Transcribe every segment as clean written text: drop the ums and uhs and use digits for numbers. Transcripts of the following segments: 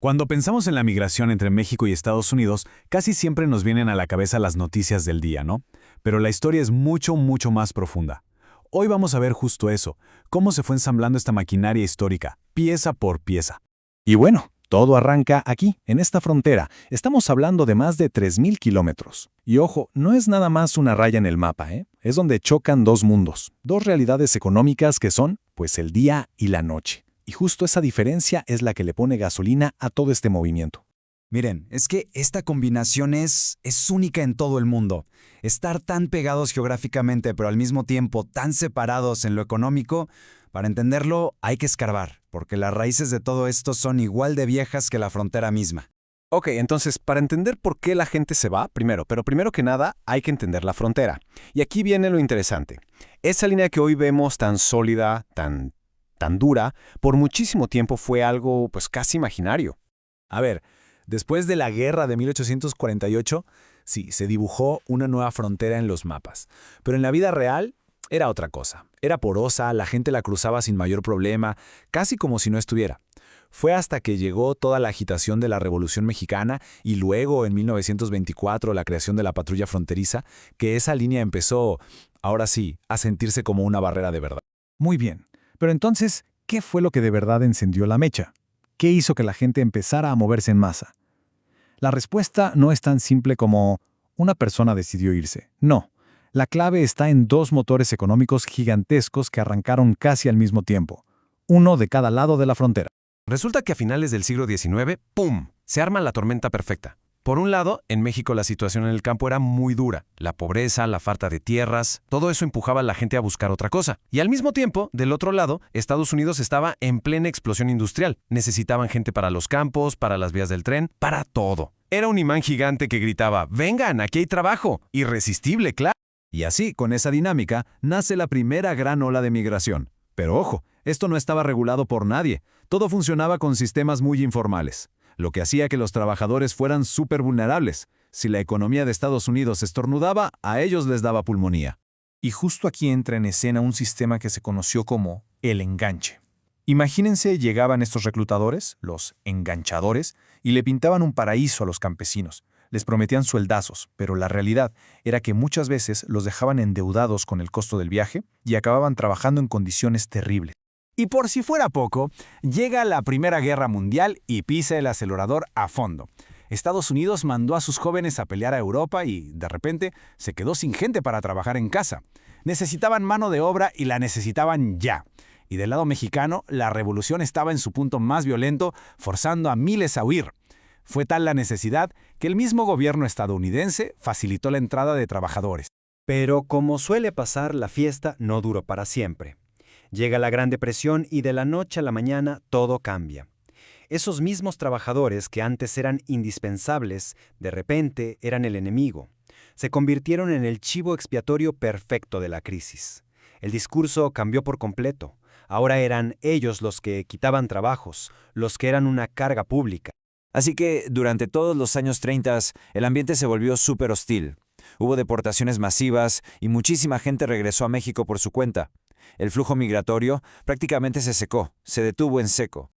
Cuando pensamos en la migración entre México y Estados Unidos, casi siempre nos vienen a la cabeza las noticias del día, ¿no? Pero la historia es mucho, mucho más profunda. Hoy vamos a ver justo eso, cómo se fue ensamblando esta maquinaria histórica, pieza por pieza. Y bueno, todo arranca aquí, en esta frontera. Estamos hablando de más de 3.000 kilómetros. Y ojo, no es nada más una raya en el mapa, ¿eh? Es donde chocan dos mundos, dos realidades económicas que son, pues, el día y la noche. Y justo esa diferencia es la que le pone gasolina a todo este movimiento. Miren, es que esta combinación es única en todo el mundo. Estar tan pegados geográficamente, pero al mismo tiempo tan separados en lo económico, para entenderlo hay que escarbar, porque las raíces de todo esto son igual de viejas que la frontera misma. Ok, entonces, para entender por qué la gente se va, primero que nada, hay que entender la frontera. Y aquí viene lo interesante. Esa línea que hoy vemos tan sólida, tan dura, por muchísimo tiempo fue algo, pues, casi imaginario. A ver, después de la guerra de 1848, sí, se dibujó una nueva frontera en los mapas. Pero en la vida real era otra cosa. Era porosa, la gente la cruzaba sin mayor problema, casi como si no estuviera. Fue hasta que llegó toda la agitación de la Revolución Mexicana y luego, en 1924, la creación de la patrulla fronteriza, que esa línea empezó, ahora sí, a sentirse como una barrera de verdad. Muy bien. Pero entonces, ¿qué fue lo que de verdad encendió la mecha? ¿Qué hizo que la gente empezara a moverse en masa? La respuesta no es tan simple como una persona decidió irse. No. La clave está en dos motores económicos gigantescos que arrancaron casi al mismo tiempo, uno de cada lado de la frontera. Resulta que a finales del siglo XIX, ¡pum!, se arma la tormenta perfecta. Por un lado, en México la situación en el campo era muy dura. La pobreza, la falta de tierras, todo eso empujaba a la gente a buscar otra cosa. Y al mismo tiempo, del otro lado, Estados Unidos estaba en plena explosión industrial. Necesitaban gente para los campos, para las vías del tren, para todo. Era un imán gigante que gritaba, ¡vengan, aquí hay trabajo! Irresistible, claro. Y así, con esa dinámica, nace la primera gran ola de migración. Pero ojo, esto no estaba regulado por nadie. Todo funcionaba con sistemas muy informales, lo que hacía que los trabajadores fueran súper vulnerables. Si la economía de Estados Unidos estornudaba, a ellos les daba pulmonía. Y justo aquí entra en escena un sistema que se conoció como el enganche. Imagínense, llegaban estos reclutadores, los enganchadores, y le pintaban un paraíso a los campesinos. Les prometían sueldazos, pero la realidad era que muchas veces los dejaban endeudados con el costo del viaje y acababan trabajando en condiciones terribles. Y por si fuera poco, llega la Primera Guerra Mundial y pisa el acelerador a fondo. Estados Unidos mandó a sus jóvenes a pelear a Europa y, de repente, se quedó sin gente para trabajar en casa. Necesitaban mano de obra y la necesitaban ya. Y del lado mexicano, la revolución estaba en su punto más violento, forzando a miles a huir. Fue tal la necesidad que el mismo gobierno estadounidense facilitó la entrada de trabajadores. Pero como suele pasar, la fiesta no duró para siempre. Llega la Gran Depresión y de la noche a la mañana todo cambia. Esos mismos trabajadores que antes eran indispensables, de repente eran el enemigo. Se convirtieron en el chivo expiatorio perfecto de la crisis. El discurso cambió por completo. Ahora eran ellos los que quitaban trabajos, los que eran una carga pública. Así que, durante todos los años 30, el ambiente se volvió súper hostil. Hubo deportaciones masivas y muchísima gente regresó a México por su cuenta. El flujo migratorio prácticamente se secó, se detuvo en seco.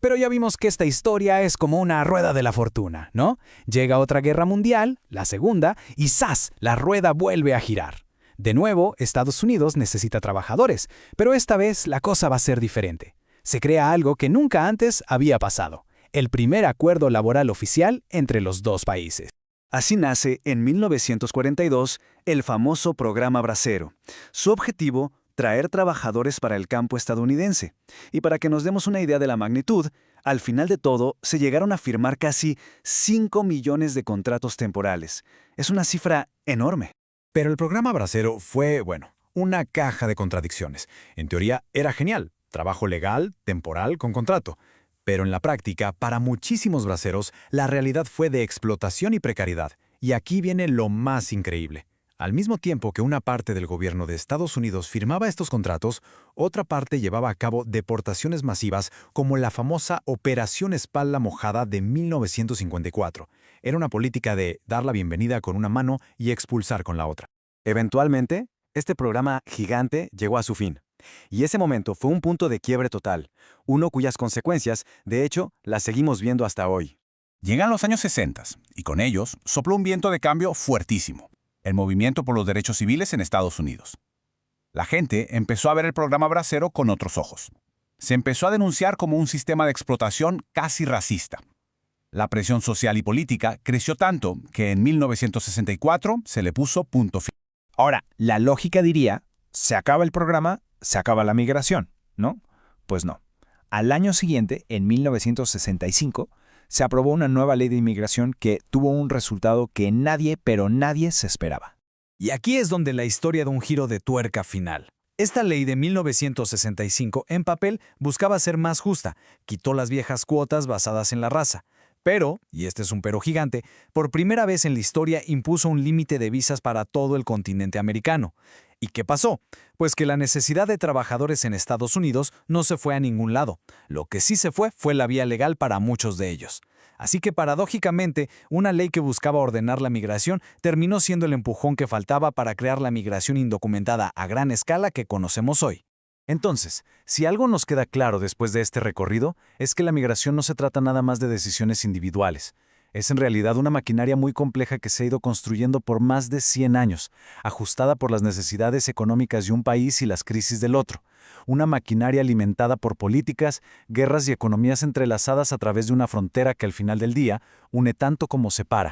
Pero ya vimos que esta historia es como una rueda de la fortuna, ¿no? Llega otra guerra mundial, la segunda, y ¡zas!, la rueda vuelve a girar. De nuevo, Estados Unidos necesita trabajadores, pero esta vez la cosa va a ser diferente. Se crea algo que nunca antes había pasado: el primer acuerdo laboral oficial entre los dos países. Así nace, en 1942, el famoso Programa Bracero. Su objetivo, traer trabajadores para el campo estadounidense. Y para que nos demos una idea de la magnitud, al final de todo, se llegaron a firmar casi 5 millones de contratos temporales. Es una cifra enorme. Pero el programa Bracero fue, una caja de contradicciones. En teoría era genial, trabajo legal, temporal, con contrato. Pero en la práctica, para muchísimos braceros, la realidad fue de explotación y precariedad. Y aquí viene lo más increíble. Al mismo tiempo que una parte del gobierno de Estados Unidos firmaba estos contratos, otra parte llevaba a cabo deportaciones masivas como la famosa Operación Espalda Mojada de 1954. Era una política de dar la bienvenida con una mano y expulsar con la otra. Eventualmente, este programa gigante llegó a su fin. Y ese momento fue un punto de quiebre total, uno cuyas consecuencias, de hecho, las seguimos viendo hasta hoy. Llegan los años 60 y con ellos sopló un viento de cambio fuertísimo, el movimiento por los derechos civiles en Estados Unidos. La gente empezó a ver el programa Bracero con otros ojos. Se empezó a denunciar como un sistema de explotación casi racista. La presión social y política creció tanto que en 1964 se le puso punto final. Ahora, la lógica diría, se acaba el programa, se acaba la migración, ¿no? Pues no. Al año siguiente, en 1965, se aprobó una nueva ley de inmigración que tuvo un resultado que nadie, pero nadie se esperaba. Y aquí es donde la historia da un giro de tuerca final. Esta ley de 1965, en papel, buscaba ser más justa, quitó las viejas cuotas basadas en la raza. Pero, y este es un pero gigante, por primera vez en la historia impuso un límite de visas para todo el continente americano. ¿Y qué pasó? Pues que la necesidad de trabajadores en Estados Unidos no se fue a ningún lado. Lo que sí se fue la vía legal para muchos de ellos. Así que paradójicamente, una ley que buscaba ordenar la migración terminó siendo el empujón que faltaba para crear la migración indocumentada a gran escala que conocemos hoy. Entonces, si algo nos queda claro después de este recorrido, es que la migración no se trata nada más de decisiones individuales. Es en realidad una maquinaria muy compleja que se ha ido construyendo por más de 100 años, ajustada por las necesidades económicas de un país y las crisis del otro. Una maquinaria alimentada por políticas, guerras y economías entrelazadas a través de una frontera que al final del día une tanto como separa.